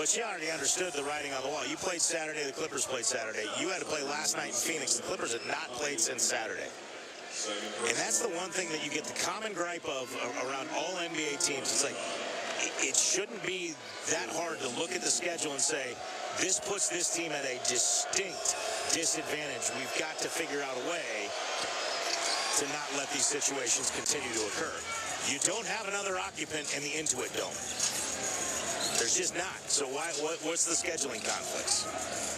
But you already understood the writing on the wall. You played Saturday, the Clippers played Saturday. You had to play last night in Phoenix. The Clippers had not played since Saturday. And that's the one thing that you get the common gripe of around all NBA teams. It's like, it shouldn't be that hard to look at the schedule and say, this puts this team at a distinct disadvantage. We've got to figure out a way to not let these situations continue to occur. You don't have another occupant in the Intuit Dome. There's just not. So what's the scheduling conflicts?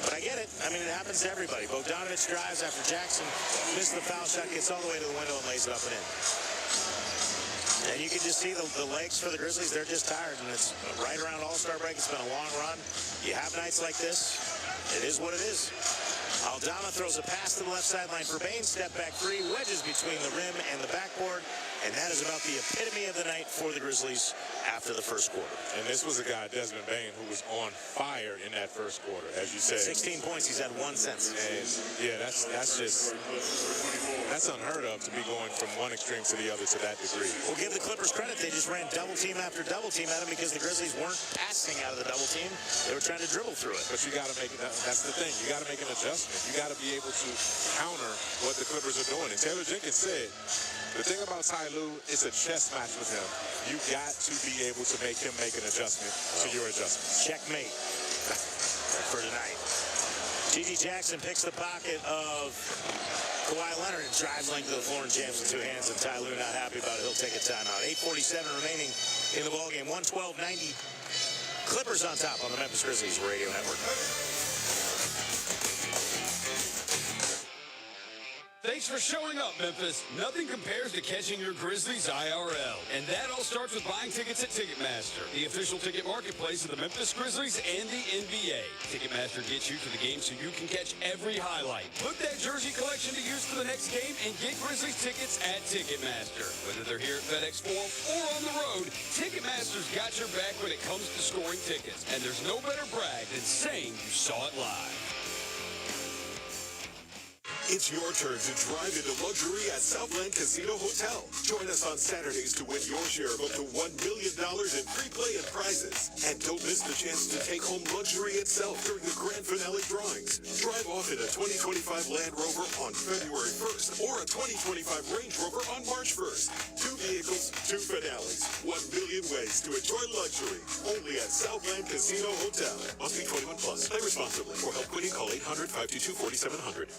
But I get it. I mean, it happens to everybody. Bogdanovich drives after Jackson missed the foul shot, gets all the way to the window and lays it up and in. And you can just see the legs for the Grizzlies. They're just tired, and it's right around All-Star break. It's been a long run. You have nights like this. It is what it is. Aldama throws a pass to the left sideline for Bain. Step back three, wedges between the rim and the backboard. And that is about the epitome of the night for the Grizzlies after the first quarter. And this was a guy, Desmond Bain, who was on fire in that first quarter, as you said. 16 points, he's had one since. And yeah, that's unheard of to be going from one extreme to the other to that degree. Well, give the Clippers credit. They just ran double team after double team at him because the Grizzlies weren't passing out of the double team. They were trying to dribble through it. But you got to make it, that's the thing. You got to make an adjustment. You got to be able to counter what the Clippers are doing. And Taylor Jenkins said, the thing about Ty Lue, it's a chess match with him. You got to be able to make him make an adjustment to your adjustments. Checkmate for tonight. G.G. Jackson picks the pocket of Kawhi Leonard and drives length to the floor and jams with two hands. And Ty Lue not happy about it. He'll take a timeout. 8:47 remaining in the ballgame. 112-90. Clippers on top on the Memphis Grizzlies Radio Network. Thanks for showing up, Memphis. Nothing compares to catching your Grizzlies IRL. And that all starts with buying tickets at Ticketmaster, the official ticket marketplace of the Memphis Grizzlies and the NBA. Ticketmaster gets you to the game so you can catch every highlight. Put that jersey collection to use for the next game and get Grizzlies tickets at Ticketmaster. Whether they're here at FedEx Forum or on the road, Ticketmaster's got your back when it comes to scoring tickets. And there's no better brag than saying you saw it live. It's your turn to drive into luxury at Southland Casino Hotel. Join us on Saturdays to win your share of up to $1 million in free play and prizes. And don't miss the chance to take home luxury itself during the grand finale drawings. Drive off in a 2025 Land Rover on February 1st or a 2025 Range Rover on March 1st. 2 vehicles, 2 finales. 1 million ways to enjoy luxury. Only at Southland Casino Hotel. Must be 21 plus. Play responsibly. For help quitting, call 800-522-4700.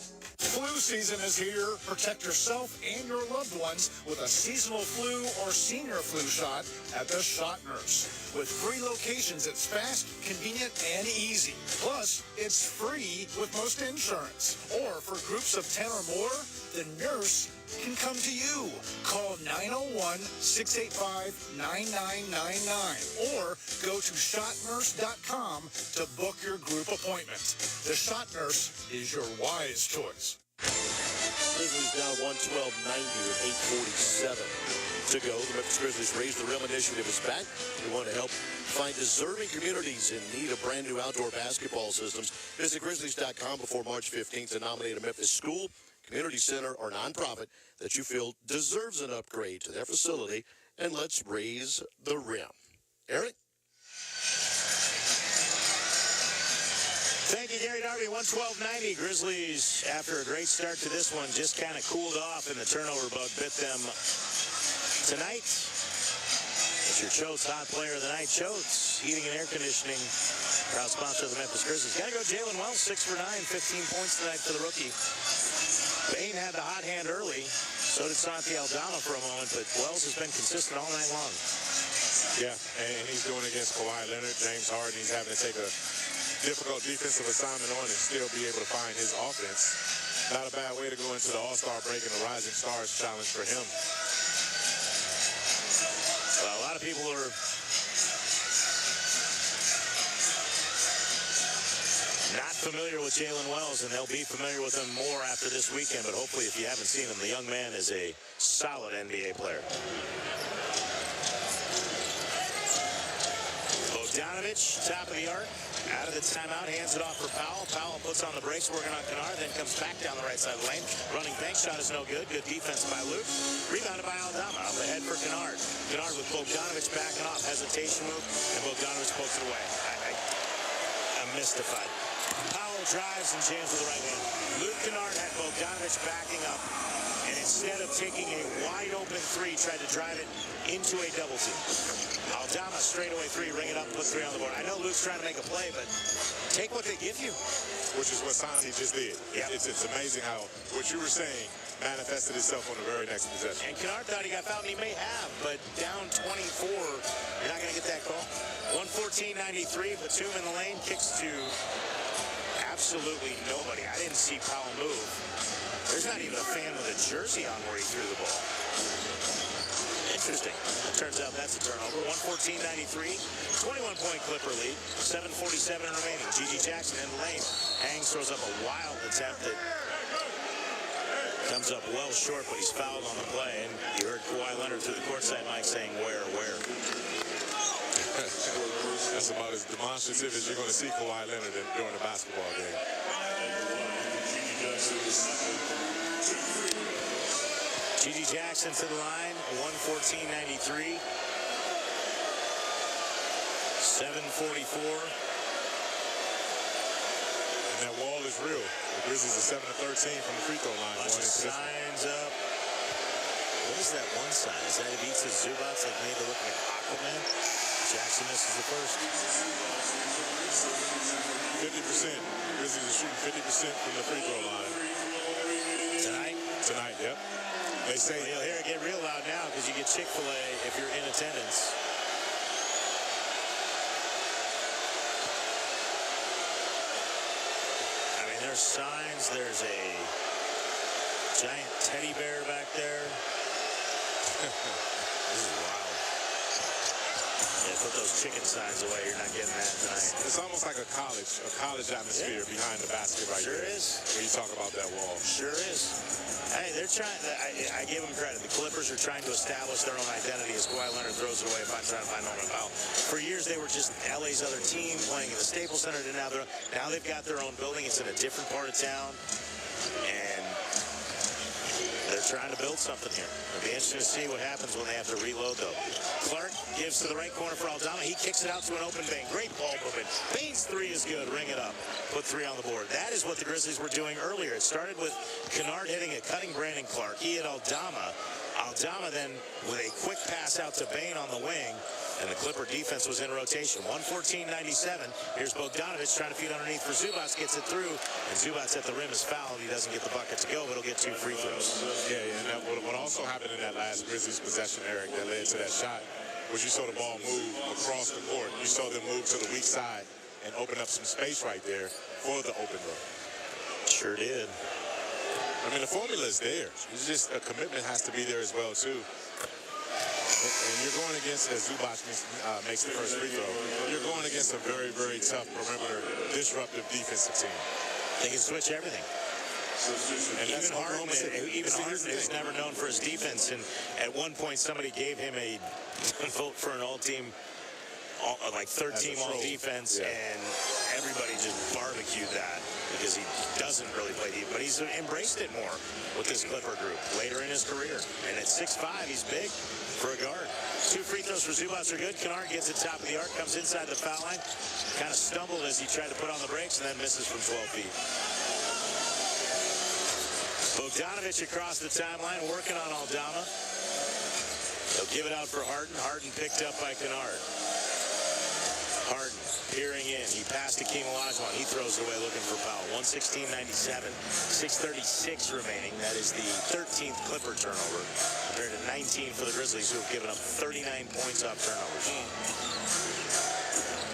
Flu season is here. Protect yourself and your loved ones with a seasonal flu or senior flu shot at the Shot Nurse. With 3 locations, it's fast, convenient, and easy. Plus, it's free with most insurance. Or for groups of 10 or more, the nurse can come to you. Call 901-685-9999 or go to shotnurse.com to book your group appointment. The Shot Nurse is your wise choice. Grizzlies down 112-90 with 8:47 to go. The Memphis Grizzlies Raise the Rim initiative is back. We want to help find deserving communities in need of brand new outdoor basketball systems. Visit Grizzlies.com before March 15th to nominate a Memphis school, community center, or nonprofit that you feel deserves an upgrade to their facility, and let's raise the rim. Eric? Thank you, Gary Darby. 112-90. Grizzlies, after a great start to this one, just kind of cooled off, and the turnover bug bit them tonight. It's your Choate's Hot Player of the Night. Choate's Heating and Air Conditioning, proud sponsor of the Memphis Grizzlies. Got to go Jalen Wells, 6 for 9, 15 points tonight for the rookie. Bain had the hot hand early. So did Santi Aldama for a moment, but Wells has been consistent all night long. Yeah, and he's doing it against Kawhi Leonard, James Harden. He's having to take a difficult defensive assignment on and still be able to find his offense. Not a bad way to go into the All-Star break and the Rising Stars challenge for him. Well, a lot of people are not familiar with Jalen Wells, and they'll be familiar with him more after this weekend. But hopefully, if you haven't seen him, the young man is a solid NBA player. Bogdanovich, top of the arc. Out of the timeout, hands it off for Powell. Powell puts on the brakes, working on Kennard, then comes back down the right side of the lane. Running bank shot is no good. Good defense by Luke. Rebounded by Aldama. Up ahead for Kennard. Kennard with Bogdanovich backing off. Hesitation move, and Bogdanovich pokes it away. mystified. Powell drives and jams with the right hand. Luke Kennard had Bogdanovich backing up, and instead of taking a wide-open three, tried to drive it into a double team. Aldama straightaway three, ring it up, put three on the board. I know Luke's trying to make a play, but take what they give you. Which is what Santi just did. Yep. It's amazing how what you were saying manifested itself on the very next possession. And Kennard thought he got fouled, and he may have, but down 24, you're not going to get that call. 114-93, Batum in the lane, kicks to absolutely nobody. I didn't see Powell move. There's not even a fan with a jersey on where he threw the ball. Interesting. Turns out that's a turnover. 114-93, 21-point Clipper lead, 7:47 remaining. Gigi Jackson in the lane. Hangs throws up a wild attempt that comes up well short, but he's fouled on the play. And you heard Kawhi Leonard through the courtside mic saying, where? That's about as demonstrative as you're going to see Kawhi Leonard during a basketball game. Gigi Jackson to the line, 114-93. 7:44. And that wall is real. The Grizzlies are 7-13 from the free throw line. Bunch of signs up. What is that one sign? Is that Ivica Zubac that made it look like Aquaman? Jackson misses the first. 50%. Grizzlies are shooting 50% from the free throw line. Tonight, yep. They say you'll hear it get real loud now because you get Chick-fil-A if you're in attendance. I mean, there's signs. There's a giant teddy bear back there. This is wild. Yeah, put those chicken signs away. You're not getting that tonight. It's almost like a college atmosphere behind the basket right there. Sure is. When you talk about that wall. Sure is. Hey, they're trying. I give them credit. The Clippers are trying to establish their own identity as Kawhi Leonard throws it away. Trying to find no one foul. For years, they were just LA's other team playing in the Staples Center. And now they've got their own building. It's in a different part of town, and they're trying to build something here. It'll be interesting to see what happens when they have to reload, though. Clark gives to the right corner for Aldama. He kicks it out to an open Bane. Great ball movement. Bane's three is good. Ring it up. Put three on the board. That is what the Grizzlies were doing earlier. It started with Kennard hitting a cutting Brandon Clark. He hit Aldama. Aldama then with a quick pass out to Bane on the wing. And the Clipper defense was in rotation. 114-97. Here's Bogdanovich trying to feed underneath for Zubac. Gets it through. And Zubac at the rim is fouled. He doesn't get the bucket to go, but he'll get two free throws. Yeah, and what also happened in that last Grizzlies possession, Eric, that led to that shot, was you saw the ball move across the court. You saw them move to the weak side and open up some space right there for the open look. Sure did. I mean, the formula is there. It's just a commitment has to be there as well, too. And you're going against, as Zubac makes the first free throw, you're going against a very, very tough perimeter, disruptive defensive team. They can switch everything. And even Harden is never known for his defense. And at one point, somebody gave him a vote for an all-team, like third-team all-defense, and everybody just barbecued that because he doesn't really play deep. But he's embraced it more with this Clipper group later in his career. And at 6'5", he's big for a guard. Two free throws for Zubac are good. Kennard gets it top of the arc, comes inside the foul line. Kind of stumbled as he tried to put on the brakes and then misses from 12 feet. Bogdanovich across the timeline, working on Aldama. They'll give it out for Harden. Harden picked up by Kennard. Harden peering in. He passed to Keem Olajuwon. He throws it away looking for foul. 116-97. 6:36 remaining. That is the 13th Clipper turnover compared to 19 for the Grizzlies, who have given up 39 points off turnovers.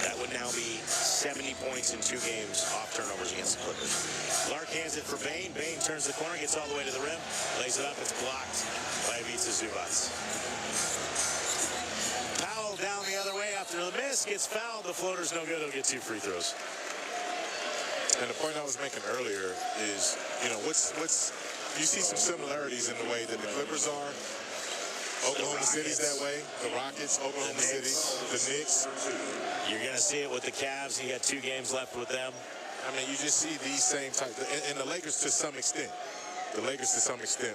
That would now be 70 points in 2 games off turnovers against the Clippers. Clark hands it for Bane. Bane turns the corner, gets all the way to the rim, lays it up. It's blocked by Ivica Zubac. Powell down the other way after the miss, gets fouled. The floater's no good. He'll get 2 free throws. And the point I was making earlier is, you know, what's you see some similarities in the way that the Clippers are. Oklahoma City's that way. The Rockets, Oklahoma City, the Knicks. You're going to see it with the Cavs. You got 2 games left with them. I mean, you just see these same type, and the Lakers to some extent.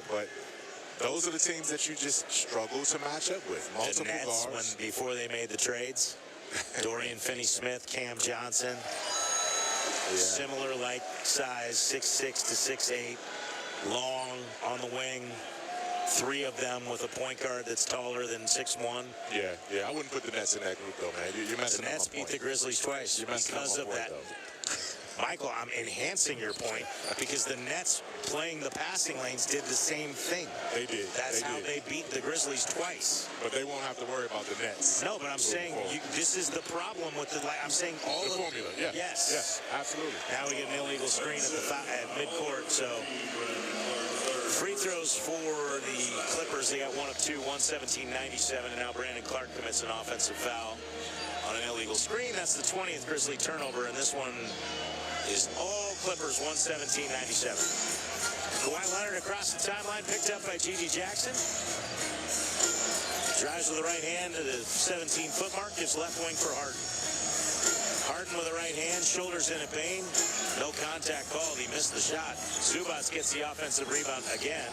But those are the teams that you just struggle to match up with. Multiple the Nets, guards. before they made the trades, Dorian Finney-Smith, Cam Johnson. Similar like size, 6'6" to 6'8", long on the wing. 3 of them with a point guard that's taller than 6'1". Yeah, I wouldn't put the Nets in that group, though, man. You're messing The up Nets my beat point. the Grizzlies twice because of that. Michael, I'm enhancing your point because the Nets playing the passing lanes did the same thing. They did. That's how they beat the Grizzlies twice. But they won't have to worry about the Nets. No, but I'm saying this is the problem with the. I'm saying all the formula. Yeah. Yes, absolutely. Now we get an illegal screen at midcourt. So free throws for the Clippers. They got 1 of 2, 117-97, and now Brandon Clark commits an offensive foul on an illegal screen. That's the 20th Grizzly turnover, and this one is all Clippers, 117-97. Kawhi Leonard across the timeline, picked up by G.G. Jackson. Drives with the right hand to the 17-foot mark, gives left wing for Harden. Harden with the right hand, shoulders in at Bane. No contact called, he missed the shot. Zubats gets the offensive rebound again,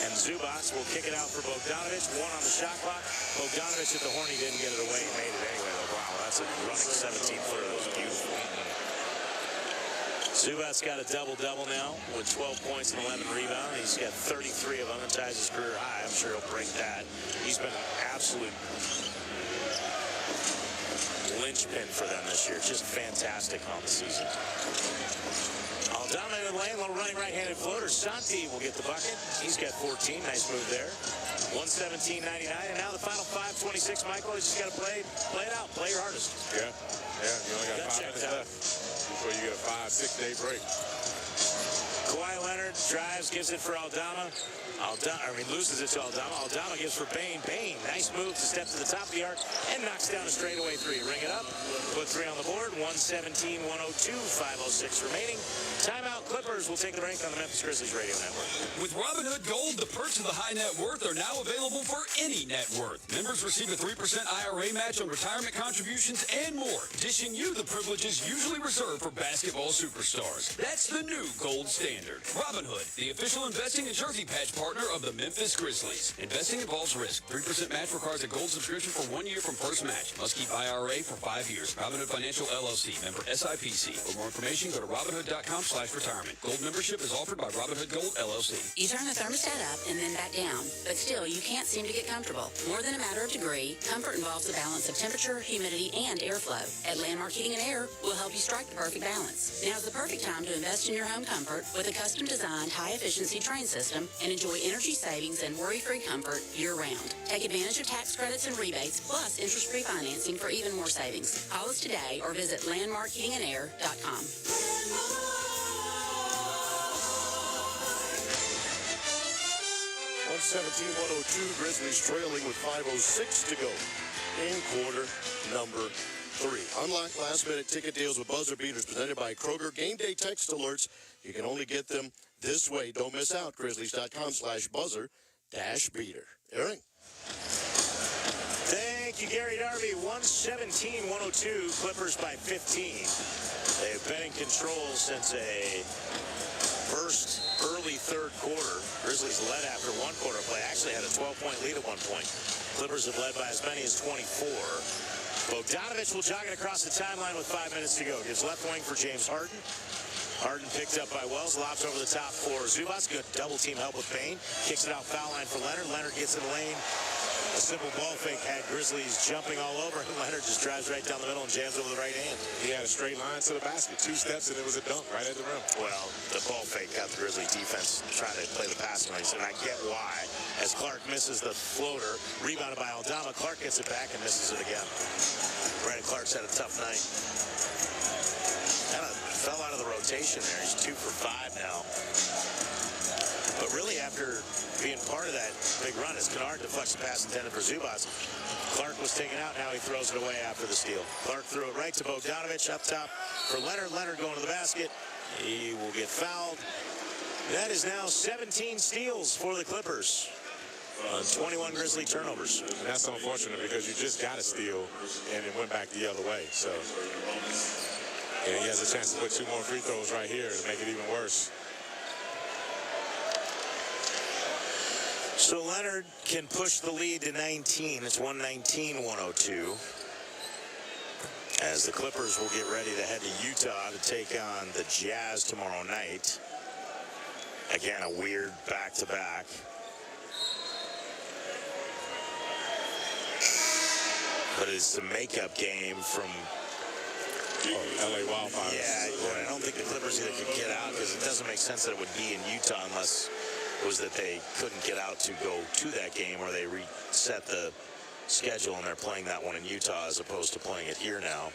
and Zubats will kick it out for Bogdanovic. 1 on the shot clock. Bogdanovic at the horn, he didn't get it away, he made it anyway. Wow, that's a running 17-footer, that was beautiful. Zubats got a double-double now with 12 points and 11 rebounds. He's got 33 of them and ties his career high. I'm sure he'll break that. He's been an absolute linchpin for them this year. Just fantastic on the season. Aldama in the lane, little running right-handed floater. Santi will get the bucket. He's got 14. Nice move there. 117-99, and now the final 5:26. Michael, you just got to play it out. Play your hardest. Yeah. You only got 5 minutes left before you get a 5-6 day break. Kawhi Leonard drives, gives it for Aldama. Loses it to Aldama. Aldama gives for Bane. Bane, nice move to step to the top of the arc and knocks down a straightaway 3. Ring it up. Put 3 on the board. 117-102. 5:06 remaining. Timeout. Clippers will take the break on the Memphis Grizzlies Radio Network. With Robinhood Gold, the perks of the high net worth are now available for any net worth. Members receive a 3% IRA match on retirement contributions and more, dishing you the privileges usually reserved for basketball superstars. That's the new gold standard. Robinhood, the official investing and jersey patch partner of the Memphis Grizzlies. Investing involves risk. 3% match requires a gold subscription for 1 year from first match. Must keep IRA for 5 years. Robinhood Financial LLC, member SIPC. For more information, go to Robinhood.com/retirement. Gold membership is offered by Robinhood Gold LLC. You turn the thermostat up and then back down, but still you can't seem to get comfortable. More than a matter of degree, comfort involves a balance of temperature, humidity, and airflow. At Landmark Heating and Air, we'll help you strike the perfect balance. Now's the perfect time to invest in your home comfort with a custom-designed high-efficiency train system and enjoy energy savings and worry-free comfort year-round. Take advantage of tax credits and rebates, plus interest-free financing for even more savings. Call us today or visit landmarkheatingandair.com. 117-102, Grizzlies trailing with 5:06 to go in quarter number 3. Unlike last-minute ticket deals with buzzer beaters presented by Kroger, game day text alerts, you can only get them this way. Don't miss out. Grizzlies.com/buzzer-beater. Aaron. Thank you, Gary Darby. 117-102, Clippers by 15. They've been in control since a first early third quarter. Grizzlies led after 1 quarter play. Actually had a 12-point lead at 1 point. Clippers have led by as many as 24. Bogdanovic will jog it across the timeline with 5 minutes to go. Gives left wing for James Harden. Harden picked up by Wells, lobs over the top for Zubats. Good double team help with Payne. Kicks it out foul line for Leonard. Leonard gets in the lane. A simple ball fake had Grizzlies jumping all over. Leonard just drives right down the middle and jams over the right hand. He had a straight line to the basket. 2 steps and it was a dunk right at the rim. Well, the ball fake got the Grizzlies defense trying to play the passing lanes, and I get why. As Clark misses the floater, rebounded by Aldama. Clark gets it back and misses it again. Brandon Clark's had a tough night. Kind of fell out of the rotation there. He's 2 for 5 now. But really, after being part of that big run, as Kennard deflects the pass intended for Zubats, Clark was taken out. Now he throws it away after the steal. Clark threw it right to Bogdanovic up top for Leonard. Leonard going to the basket. He will get fouled. That is now 17 steals for the Clippers on 21 Grizzly turnovers. And that's unfortunate because you just got a steal and it went back the other way. So and he has a chance to put 2 more free throws right here to make it even worse. So Leonard can push the lead to 19. It's 119-102. As the Clippers will get ready to head to Utah to take on the Jazz tomorrow night. Again, a weird back-to-back. But it's the makeup game from LA Wildfires. Yeah, I don't think the Clippers either could get out because it doesn't make sense that it would be in Utah unless it was that they couldn't get out to go to that game or they reset the schedule and they're playing that one in Utah as opposed to playing it here now.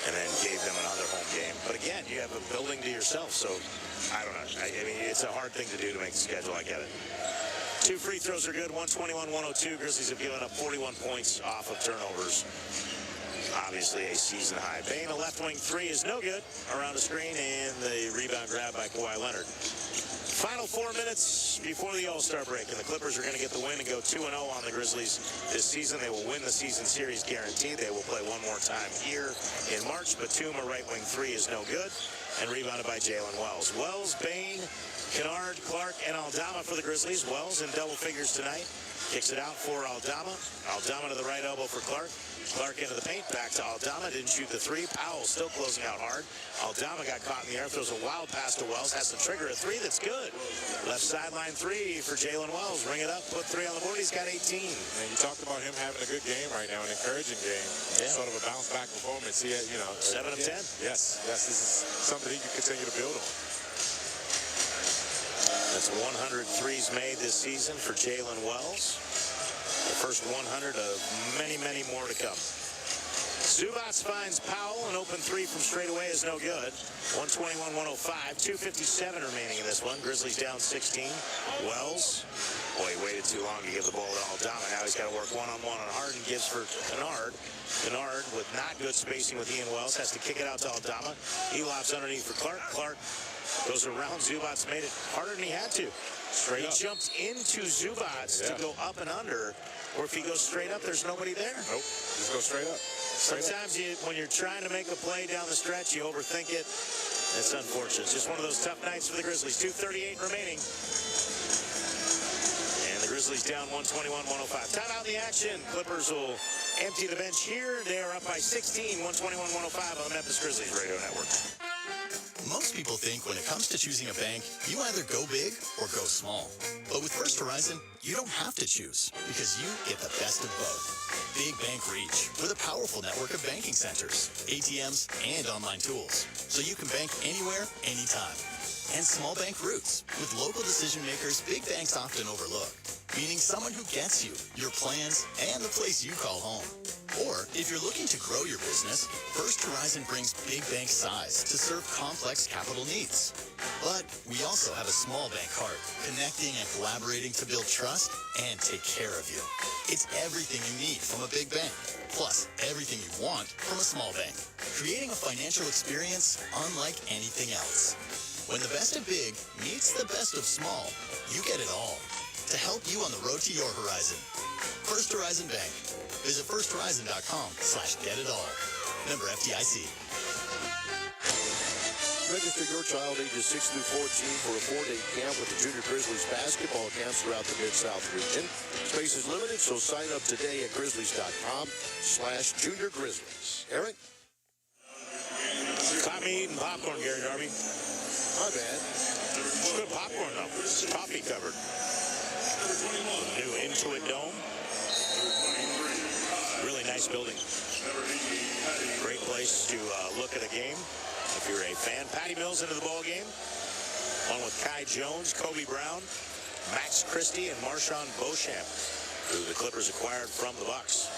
And then gave them another home game. But again, you have a building to yourself, so I don't know. I mean, it's a hard thing to do to make the schedule. I get it. 2 free throws are good, 121-102. Grizzlies have given up 41 points off of turnovers. Obviously a season high. Bain, a left wing 3 is no good around the screen, and the rebound grab by Kawhi Leonard. Final 4 minutes before the All-Star break, and the Clippers are going to get the win and go 2-0 on the Grizzlies this season. They will win the season series guaranteed. They will play one more time here in March. Batum, a right wing 3 is no good, and rebounded by Jalen Wells. Wells, Bain, Kennard, Clark, and Aldama for the Grizzlies. Wells in double figures tonight. Kicks it out for Aldama. Aldama to the right elbow for Clark. Clark into the paint, back to Aldama, didn't shoot the 3. Powell still closing out hard. Aldama got caught in the air, throws a wild pass to Wells, has to trigger a 3 that's good. Left sideline 3 for Jalen Wells. Ring it up, put 3 on the board, he's got 18. And you talked about him having a good game right now, an encouraging game. Yeah. Sort of a bounce-back performance. He had, 7 of 10. Yes, this is something he can continue to build on. That's 100 threes made this season for Jalen Wells. The first 100 of many, many more to come. Zubats finds Powell. An open 3 from straight away is no good. 121-105. 2:57 remaining in this one. Grizzlies down 16. Wells. Boy, he waited too long to give the ball to Aldama. Now he's got to work one-on-one on Harden. Gives for Kennard. Kennard with not good spacing with Ian Wells. Has to kick it out to Aldama. He lobs underneath for Clark. Clark goes around Zubats. Made it harder than he had to. He jumped into Zubats to go up and under. Or if he goes straight up, there's nobody there. Nope, just go straight up. Sometimes when you're trying to make a play down the stretch, you overthink it. It's unfortunate. It's just one of those tough nights for the Grizzlies. 2:38 remaining. And the Grizzlies down 121-105. Time out in the action. Clippers will empty the bench here. They are up by 16, 121-105 on the Memphis Grizzlies Radio Network. Most people think when it comes to choosing a bank, you either go big or go small. But with First Horizon, you don't have to choose because you get the best of both. Big bank reach with a powerful network of banking centers, ATMs, and online tools. So you can bank anywhere, anytime. And small bank roots with local decision makers big banks often overlook. Meaning someone who gets you, your plans, and the place you call home. Or if you're looking to grow your business, First Horizon brings big bank size to serve complex capital needs. But we also have a small bank heart, connecting and collaborating to build trust and take care of you. It's everything you need from a big bank, plus everything you want from a small bank. Creating a financial experience unlike anything else. When the best of big meets the best of small, you get it all. To help you on the road to your horizon. First Horizon Bank. Visit firsthorizon.com/getitall. Member FDIC. Register your child ages 6 through 14 for a 4-day camp with the Junior Grizzlies basketball camps throughout the Mid-South region. Space is limited, so sign up today at grizzlies.com/Junior Grizzlies. Eric? Caught me eating popcorn, Gary Darby. My bad. It's good popcorn, though. It's coffee covered. New Intuit Dome. Really nice building. Great place to look at a game if you're a fan. Patty Mills into the ball game. Along with Kai Jones, Kobe Brown, Max Christie, and Marshawn Beauchamp, who the Clippers acquired from the Bucks.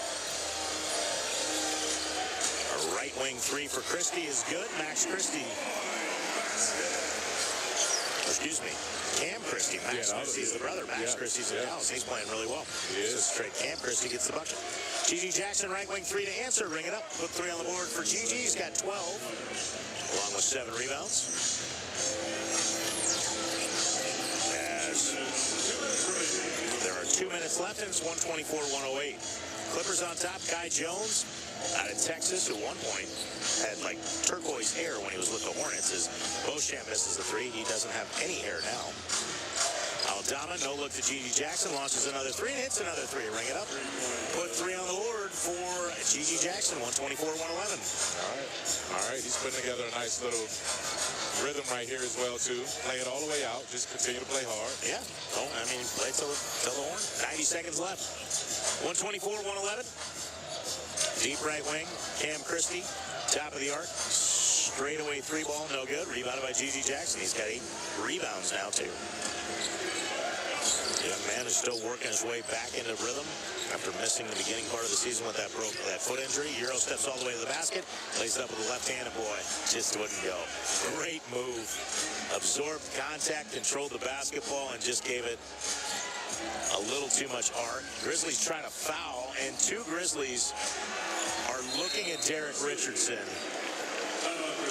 A right wing 3 for Christie is good. Max Christie. Excuse me. Cam Christie. Max Christie's the brother. Max Christie's in Dallas. He's playing really well. He is. Straight Cam Christie gets the bucket. Gigi Jackson, right wing 3 to answer. Ring it up. Put 3 on the board for Gigi. He's got 12, along with 7 rebounds. As there are 2 minutes left, and it's 124-108. Clippers on top. Kai Jones out of Texas, who at one point had like turquoise hair when he was with the Hornets. As Beauchamp misses the 3, he doesn't have any hair now. Aldama, no look to Gigi Jackson, launches another three and hits another three. Ring it up. Put three on the board for Gigi Jackson, 124-111. All right. He's putting together a nice little rhythm right here as well, too. Play it all the way out. Just continue to play hard. Yeah. Oh, I mean, play till the horn. 90 seconds left. 124-111. Deep right wing, Cam Christie, top of the arc. Straightaway three ball, no good. Rebounded by Gigi Jackson. He's got 8 rebounds now, too. Young man is still working his way back into rhythm after missing the beginning part of the season with that foot injury. Euro steps all the way to the basket, lays it up with the left hand, and boy, just wouldn't go. Great move. Absorbed contact, controlled the basketball, and just gave it a little too much arc. Grizzlies trying to foul, and 2 Grizzlies are looking at Derek Richardson.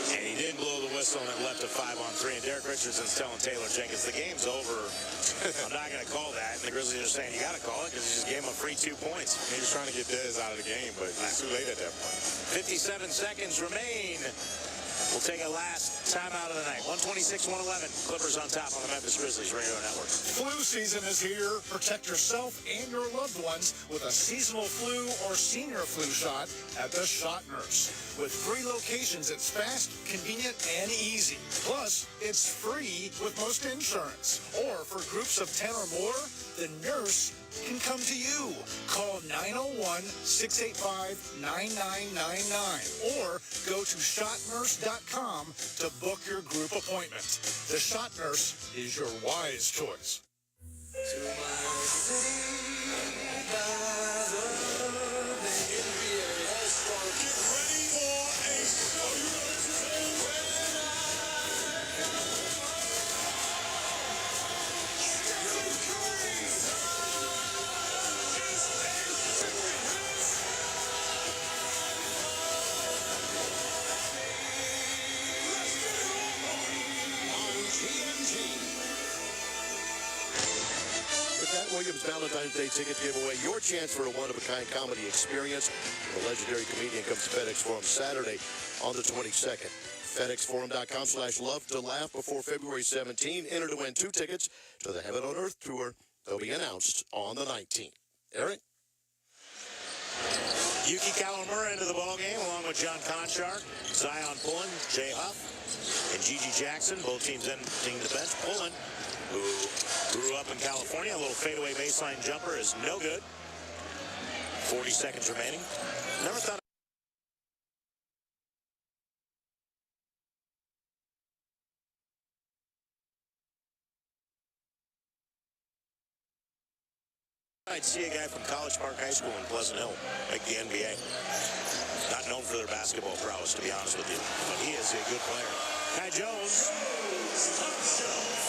And he didn't blow the whistle, and it left a 5-on-3. And Derek Richardson's telling Taylor Jenkins, the game's over. I'm not going to call that. And the Grizzlies are saying, you got to call it because he just gave him a free 2 points. He was trying to get Dez out of the game, but it's too late at that point. 57 seconds remain. We'll take a last timeout of the night. 126-111. Clippers on top on the Memphis Grizzlies Radio Network. Flu season is here. Protect yourself and your loved ones with a seasonal flu or senior flu shot at the Shot Nurse. With 3 locations, it's fast, convenient, and easy. Plus, it's free with most insurance. Or for groups of 10 or more, the nurse can come to you. Call 901-685-9999 or go to shotnurse.com to book your group appointment. The Shot Nurse is your wise choice. To my city, by the NBA All-Star. Get ready for a show. Williams Valentine's Day ticket giveaway. Your chance for a one-of-a-kind comedy experience. The legendary comedian comes to FedEx Forum Saturday on the 22nd. FedExForum.com/love to laugh before February 17. Enter to win 2 tickets to the Heaven on Earth tour. They'll be announced on the 19th. Eric? Yuki Kawamura into the ballgame along with John Conchar, Zion Pullen, Jay Huff, and Gigi Jackson. Both teams entering the bench. Pullen, who grew up in California, a little fadeaway baseline jumper is no good. 40 seconds remaining. Never thought I'd see a guy from College Park High School in Pleasant Hill make the NBA. Not known for their basketball prowess, to be honest with you, but he is a good player. Kai Jones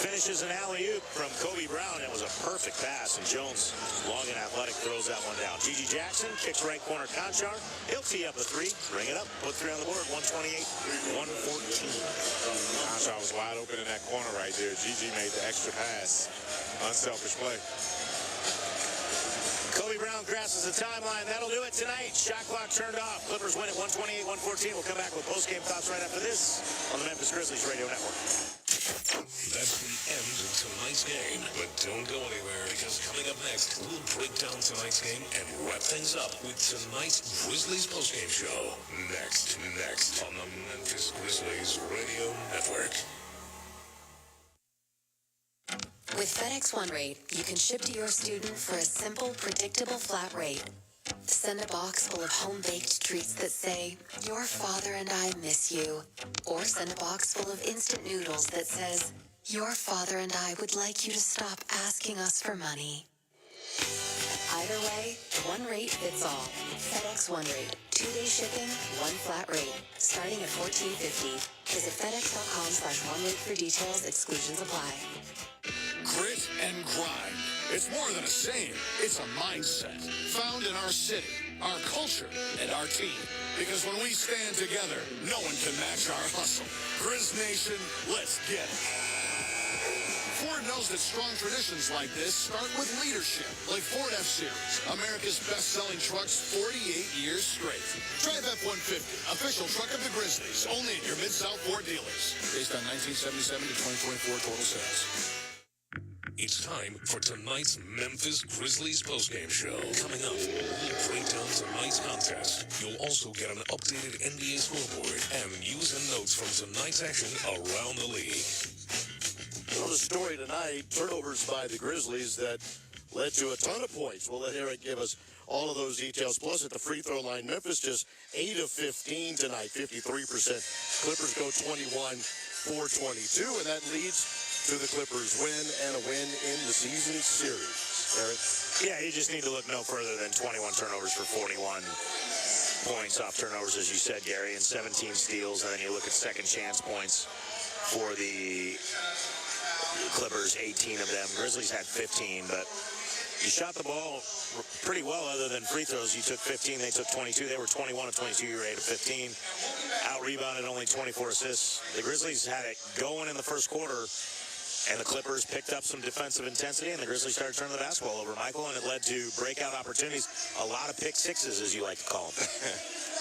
finishes an alley-oop from Kobe Brown. It was a perfect pass, and Jones, long and athletic, throws that one down. Gigi Jackson kicks right corner Conchar. He'll tee up a 3, bring it up, put 3 on the board, 128-114. Conchar was wide open in that corner right there. Gigi made the extra pass. Unselfish play. Kobe Brown crosses the timeline. That'll do it tonight. Shot clock turned off. Clippers win at 128-114. We'll come back with post-game thoughts right after this on the Memphis Grizzlies Radio Network. That's the end of tonight's game. But don't go anywhere, because coming up next, we'll break down tonight's game and wrap things up with tonight's Grizzlies postgame show. Next on the Memphis Grizzlies Radio Network. With FedEx One Rate, you can ship to your student for a simple, predictable flat rate. Send a box full of home-baked treats that say, "Your father and I miss you." Or send a box full of instant noodles that says, "Your father and I would like you to stop asking us for money." Either way, one rate fits all. FedEx One Rate. 2-day shipping, one flat rate. Starting at $14.50. Visit FedEx.com/one-rate for details. Exclusions apply. Grit and grind. It's more than a saying. It's a mindset found in our city, our culture, and our team. Because when we stand together, no one can match our hustle. Grizz Nation, let's get it. Ford knows that strong traditions like this start with leadership, like Ford F-Series, America's best-selling trucks 48 years straight. Drive F-150, official truck of the Grizzlies, only at your Mid-South Ford dealers. Based on 1977 to 2024 total sales. It's time for tonight's Memphis Grizzlies postgame show. Coming up, we'll break down tonight's contest. You'll also get an updated NBA scoreboard and news and notes from tonight's action around the league. Well, the story tonight, turnovers by the Grizzlies that led to a ton of points. We'll let Eric give us all of those details. Plus, at the free throw line, Memphis just 8 of 15 tonight, 53%. Clippers go 21 for 22, and that leads to the Clippers win and a win in the season series. Eric? Yeah, you just need to look no further than 21 turnovers for 41 points off turnovers, as you said, Gary, and 17 steals. And then you look at second chance points for the Clippers, 18 of them. Grizzlies had 15, but you shot the ball pretty well other than free throws. You took 15, they took 22. They were 21 of 22, you were 8 of 15. Out-rebounded, only 24 assists. The Grizzlies had it going in the first quarter, and the Clippers picked up some defensive intensity, and the Grizzlies started turning the basketball over, Michael, and it led to breakout opportunities. A lot of pick sixes, as you like to call them.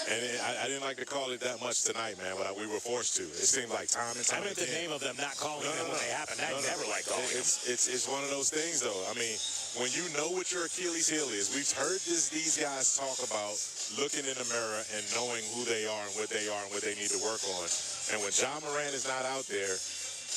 And I didn't like to call it that much tonight, man, but we were forced to. It seemed like time and time I meant again. the name of them, not calling them when they happen. I never like calling them. It's one of those things, though. I mean, when you know what your Achilles heel is, we've heard these guys talk about looking in the mirror and knowing who they are and what they are and what they need to work on. And when John Moran is not out there,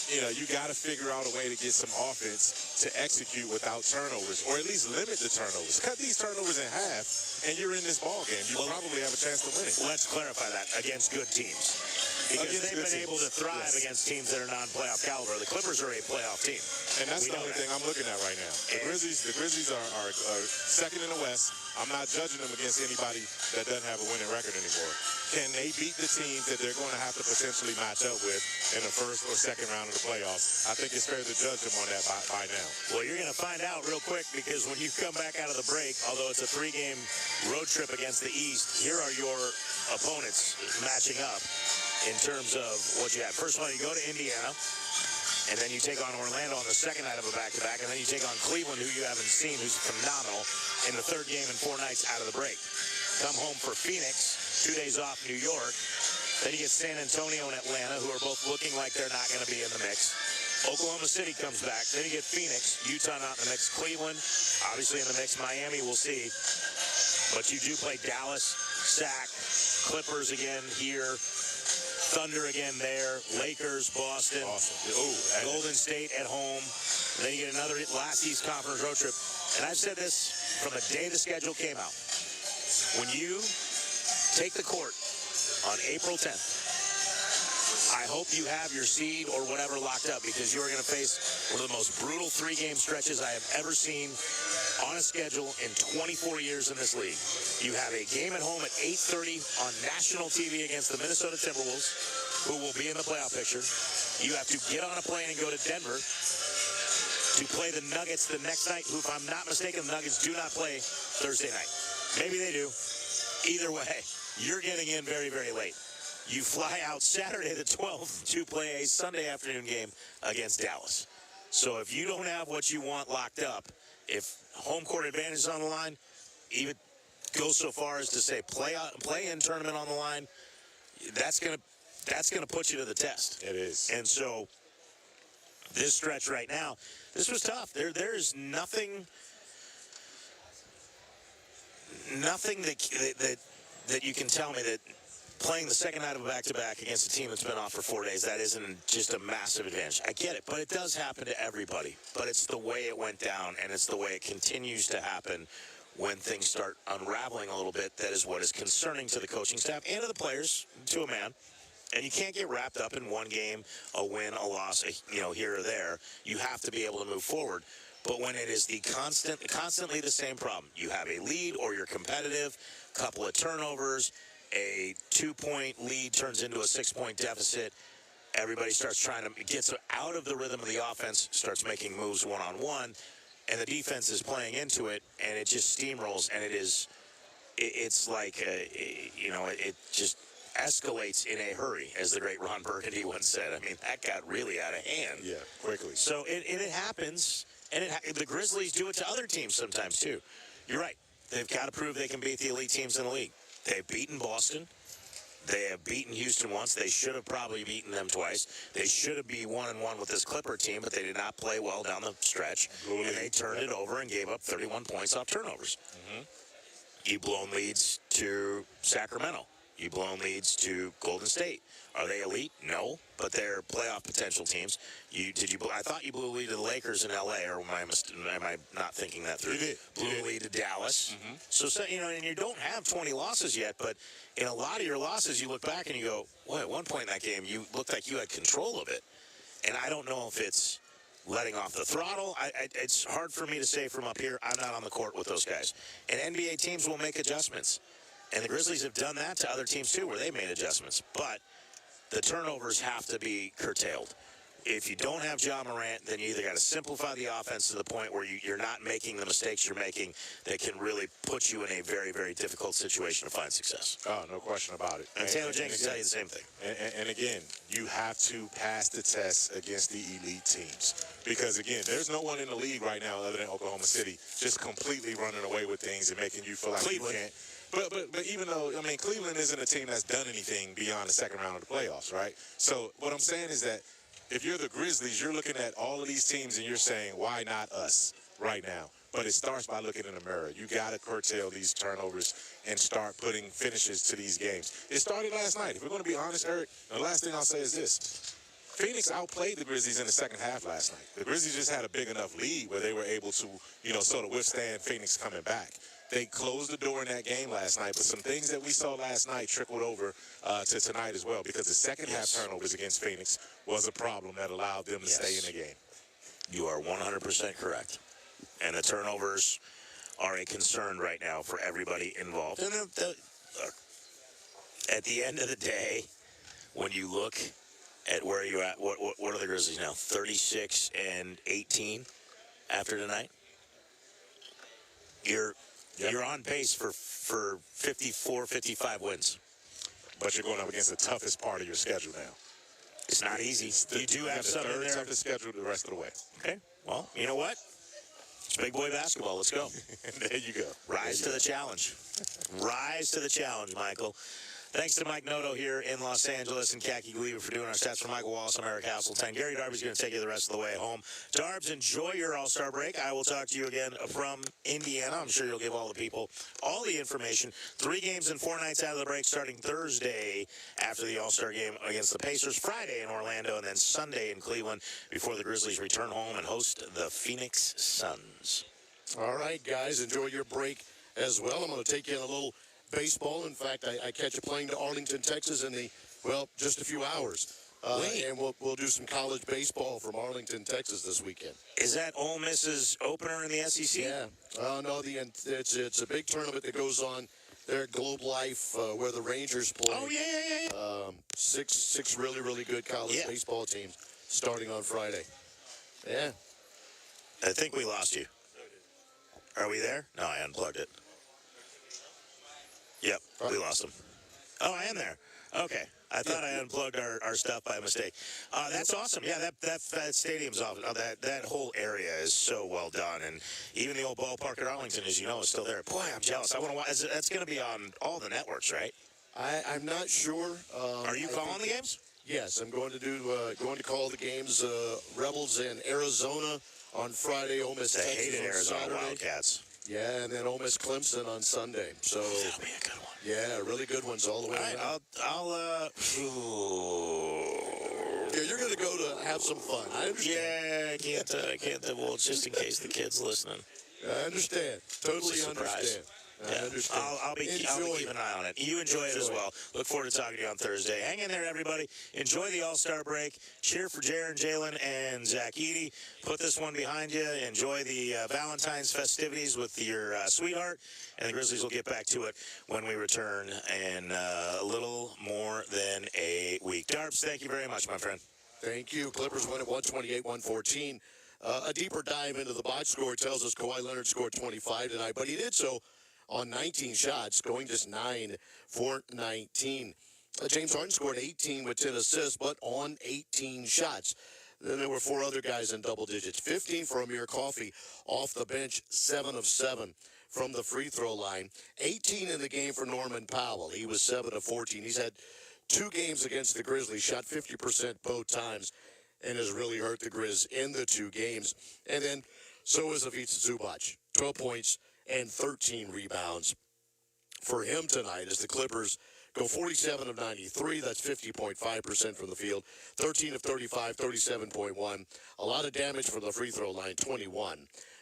you know, you got to figure out a way to get some offense to execute without turnovers, or at least limit the turnovers. Cut these turnovers in half, and you're in this ball game. You probably have a chance to win it. Let's clarify that, against good teams. Because they've been able to thrive against teams that are non-playoff caliber. The Clippers are a playoff team. And that's the only thing I'm looking at right now. The Grizzlies are second in the West. I'm not judging them against anybody that doesn't have a winning record anymore. Can they beat the teams that they're going to have to potentially match up with in the first or second round of the playoffs? I think it's fair to judge them on that by now. Well, you're going to find out real quick, because when you come back out of the break, although it's a 3-game road trip against the East, here are your opponents matching up in terms of what you have. First one, you go to Indiana, and then you take on Orlando on the second night of a back-to-back, and then you take on Cleveland, who you haven't seen, who's phenomenal, in the third game in 4 nights out of the break. Come home for Phoenix, 2 days off New York. Then you get San Antonio and Atlanta, who are both looking like they're not going to be in the mix. Oklahoma City comes back. Then you get Phoenix, Utah not in the mix. Cleveland, obviously in the mix. Miami, we'll see. But you do play Dallas, Sac, Clippers again here. Thunder again there, Lakers, Boston, Golden State at home. And then you get another last East Conference road trip. And I've said this from the day the schedule came out. When you take the court on April 10th, I hope you have your seed or whatever locked up, because you're going to face one of the most brutal 3-game stretches I have ever seen on a schedule in 24 years in this league. You have a game at home at 8:30 on national TV against the Minnesota Timberwolves, who will be in the playoff picture. You have to get on a plane and go to Denver to play the Nuggets the next night, who, if I'm not mistaken, the Nuggets do not play Thursday night. Maybe they do. Either way, you're getting in very, very late. You fly out Saturday the 12th to play a Sunday afternoon game against Dallas. So if you don't have what you want locked up, if home court advantage is on the line, even go so far as to say play-in tournament on the line, that's gonna put you to the test. It is. And so this stretch right now, this was tough. There's nothing that you can tell me that playing the second night of a back-to-back against a team that's been off for 4 days, that isn't just a massive advantage. I get it, but it does happen to everybody. But it's the way it went down, and it's the way it continues to happen when things start unraveling a little bit. That is what is concerning to the coaching staff and to the players, to a man. And you can't get wrapped up in one game, a win, a loss, here or there. You have to be able to move forward. But when it is the constantly the same problem, you have a lead or you're competitive, couple of turnovers, a 2-point lead turns into a 6-point deficit. Everybody starts gets out of the rhythm of the offense, starts making moves one-on-one, and the defense is playing into it, and it just steamrolls, and it's like, it just escalates in a hurry, as the great Ron Burgundy once said. I mean, that got really out of hand. Yeah, quickly. So it happens, and the Grizzlies do it to other teams sometimes, too. You're right. They've got to prove they can beat the elite teams in the league. They've beaten Boston. They have beaten Houston once. They should have probably beaten them twice. They should have been 1-1 with this Clipper team, but they did not play well down the stretch. And they turned it over and gave up 31 points off turnovers. You've blown leads to Sacramento. You've blown leads to Golden State. Are they elite? No, but they're playoff potential teams. I thought you blew a lead to the Lakers in L.A., or am I not thinking that through? You did. Blew a lead to Dallas. So, and you don't have 20 losses yet, but in a lot of your losses, you look back and you go, well, at one point in that game, you looked like you had control of it. And I don't know if it's letting off the throttle. It's hard for me to say from up here. I'm not on the court with those guys. And NBA teams will make adjustments. And the Grizzlies have done that to other teams, too, where they made adjustments. But the turnovers have to be curtailed. If you don't have Ja Morant, then you either got to simplify the offense to the point where you're not making the mistakes you're making that can really put you in a very, very difficult situation to find success. Oh, no question about it. And Taylor Jenkins tell you the same thing. And again, you have to pass the test against the elite teams. Because, again, there's no one in the league right now other than Oklahoma City just completely running away with things and making you feel like Cleveland. You can't. But even though, I mean, Cleveland isn't a team that's done anything beyond the second round of the playoffs, right? So what I'm saying is that if you're the Grizzlies, you're looking at all of these teams and you're saying, why not us right now? But it starts by looking in the mirror. You got to curtail these turnovers and start putting finishes to these games. It started last night. If we're going to be honest, Eric, the last thing I'll say is this. Phoenix outplayed the Grizzlies in the second half last night. The Grizzlies just had a big enough lead where they were able to, sort of withstand Phoenix coming back. They closed the door in that game last night, but some things that we saw last night trickled over to tonight as well, because the second half turnovers against Phoenix was a problem that allowed them to stay in the game. You are 100% correct. And the turnovers are a concern right now for everybody involved. And at the end of the day, when you look at where you're at, what are the Grizzlies now? 36-18 after tonight? You're on pace for 54, 55 wins. But you're going up against the toughest part of your schedule now. It's not easy. You do have something there. The third toughest schedule the rest of the way. Okay. Well, you know what? It's big boy basketball. Let's go. There you go. Rise to the challenge. Rise to the challenge, Michael. Thanks to Mike Noto here in Los Angeles and Khaki Gleaver for doing our stats. For Michael Wallace, I'm Eric Hasseltine. Gary Darby's going to take you the rest of the way home. Darbs, enjoy your All-Star break. I will talk to you again from Indiana. I'm sure you'll give all the people all the information. 3 games and 4 nights out of the break starting Thursday after the All-Star game against the Pacers, Friday in Orlando, and then Sunday in Cleveland before the Grizzlies return home and host the Phoenix Suns. All right, guys, enjoy your break as well. I'm going to take you in a little baseball. In fact, I catch a plane to Arlington, Texas in just a few hours. And we'll do some college baseball from Arlington, Texas this weekend. Is that Ole Miss's opener in the SEC? Yeah. No, it's a big tournament that goes on there at Globe Life where the Rangers play. Oh, yeah. 6 really, really good college baseball teams starting on Friday. Yeah. I think we lost you. Are we there? No, I unplugged it. Yep, we lost him. Oh, I am there. Okay. I thought I unplugged our stuff by mistake. That's awesome. Yeah, that stadium's off. That whole area is so well done. And even the old ballpark at Arlington, as you know, is still there. Boy, I'm jealous. I want to watch. That's going to be on all the networks, right? I'm not sure. Are you calling the games? Yes, I'm going to call the games. Rebels in Arizona on Friday. Ole Miss Texas hated on Arizona Saturday. Wildcats. Yeah, and then Ole Miss Clemson on Sunday. So that'll be a good one. Yeah, really good ones all the way around. I'll Yeah, you're going to go to have some fun. I understand. Yeah, I can't divulge just in case the kid's listening. I understand. Totally understand. I understand. I'll be keeping an eye on it. You enjoy it as well. Look forward to talking to you on Thursday. Hang in there, everybody. Enjoy the All-Star break. Cheer for Jaron, Jalen, and Zach Edey. Put this one behind you. Enjoy the Valentine's festivities with your sweetheart. And the Grizzlies will get back to it when we return in a little more than a week. Darbs, thank you very much, my friend. Thank you. Clippers win at 128-114. A deeper dive into the box score tells us Kawhi Leonard scored 25 tonight, but he did so on 19 shots, going just 9 for 19. James Harden scored 18 with 10 assists, but on 18 shots. Then there were 4 other guys in double digits. 15 for Amir Coffey off the bench, 7 of 7 from the free throw line. 18 in the game for Norman Powell. He was 7 of 14. He's had 2 games against the Grizzlies, shot 50% both times, and has really hurt the Grizz in the 2 games. And then so is Ivica Zubac, 12 points and 13 rebounds for him tonight as the Clippers go 47 of 93. That's 50.5% from the field. 13 of 35, 37.1. A lot of damage from the free throw line, 21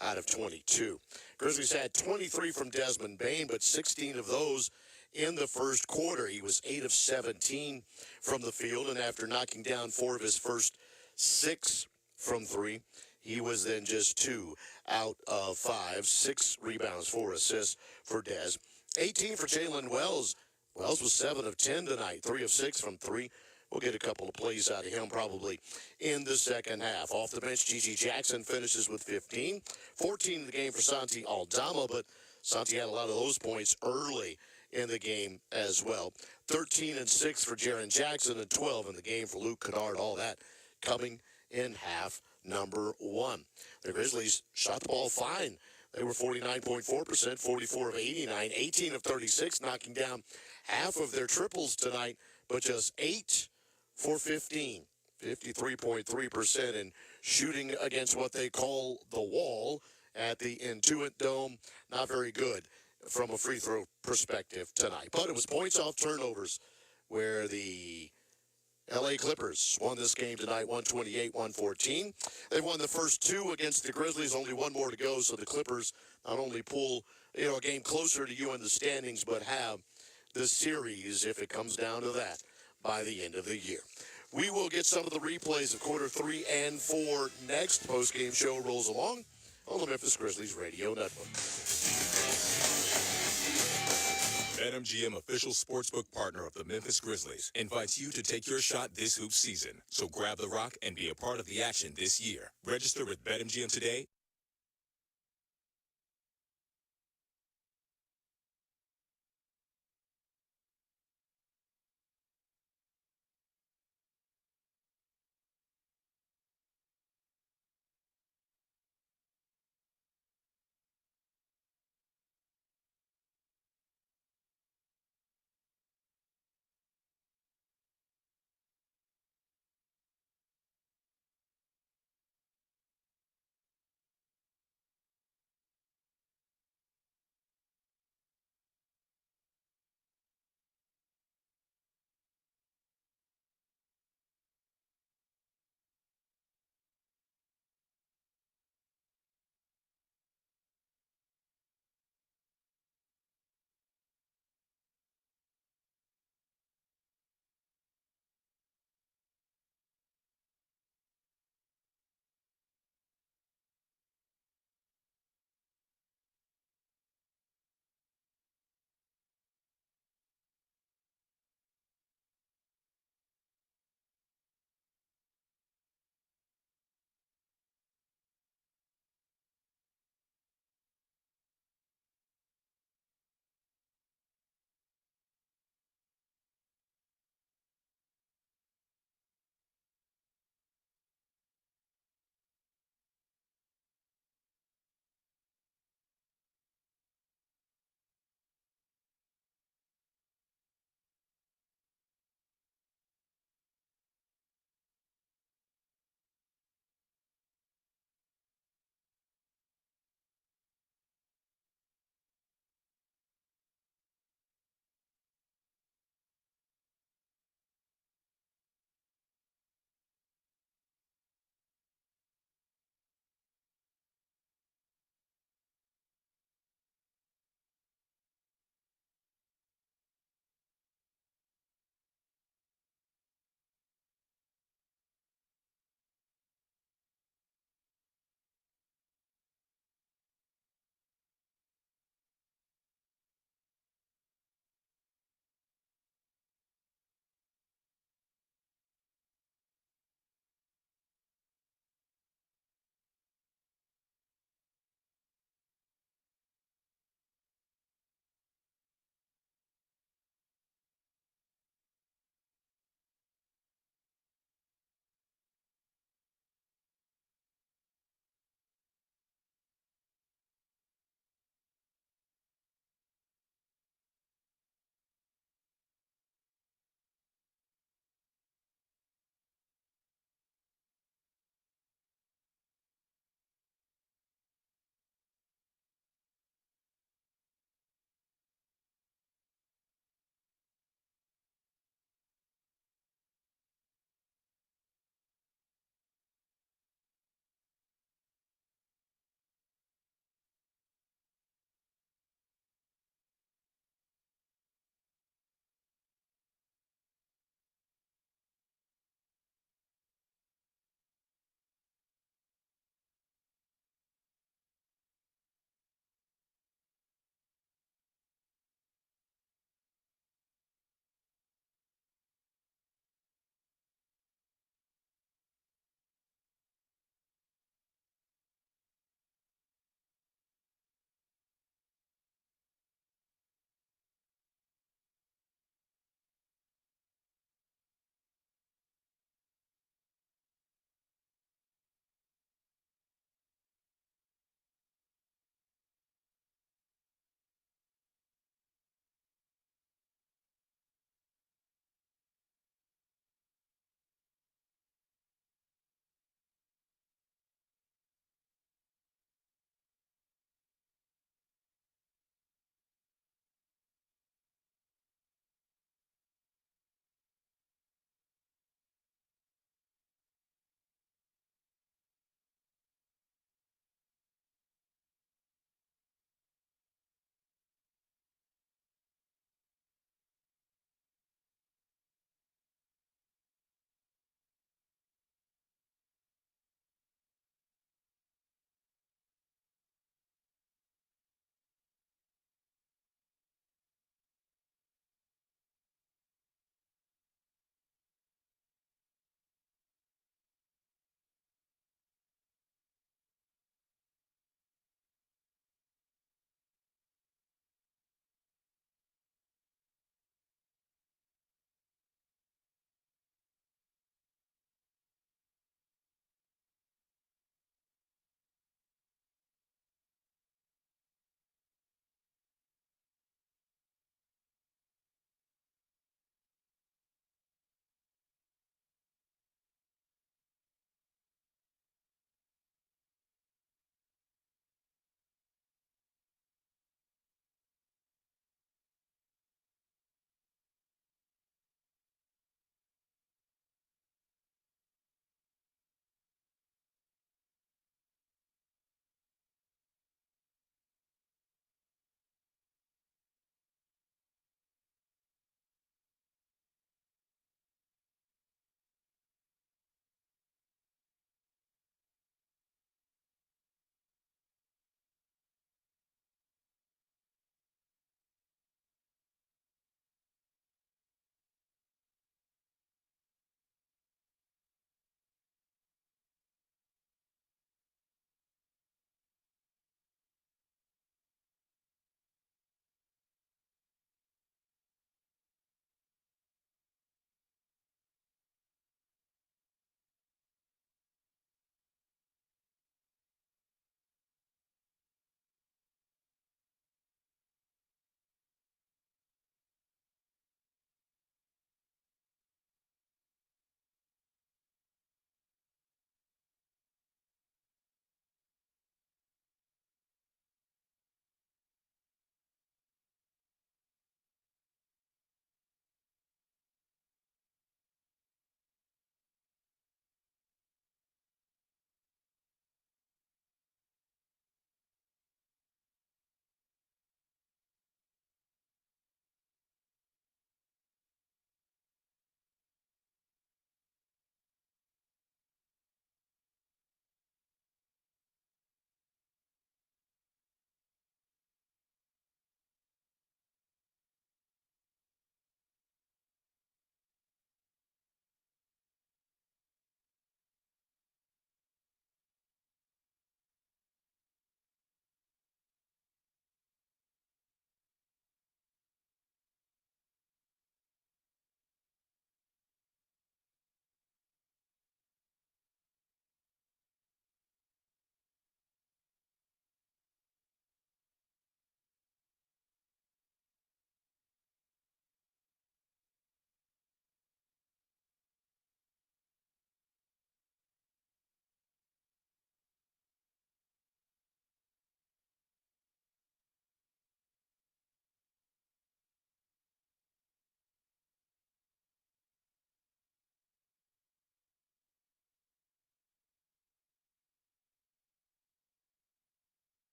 out of 22. Grizzlies had 23 from Desmond Bane, but 16 of those in the first quarter. He was 8 of 17 from the field, and after knocking down 4 of his first 6 from 3, he was then just 2 out of 5. 6 rebounds, 4 assists for Des. 18 for Jalen Wells. Wells was 7 of 10 tonight, 3 of 6 from 3. We'll get a couple of plays out of him probably in the second half. Off the bench, Gigi Jackson finishes with 15. 14 in the game for Santi Aldama, but Santi had a lot of those points early in the game as well. 13 and 6 for Jaren Jackson and 12 in the game for Luke Kennard. All that coming in half number 1. The Grizzlies shot the ball fine. They were 49.4%, 44 of 89, 18 of 36, knocking down half of their triples tonight, but just 8 for 15, 53.3%, and shooting against what they call the wall at the Intuit Dome. Not very good from a free throw perspective tonight. But it was points off turnovers where the L.A. Clippers won this game tonight, 128-114. They won the first 2 against the Grizzlies, only 1 more to go, so the Clippers not only pull a game closer to you in the standings, but have the series, if it comes down to that, by the end of the year. We will get some of the replays of quarter 3 and 4 next. Post-game show rolls along on the Memphis Grizzlies Radio Network. BetMGM, official sportsbook partner of the Memphis Grizzlies, invites you to take your shot this hoop season. So grab the rock and be a part of the action this year. Register with BetMGM today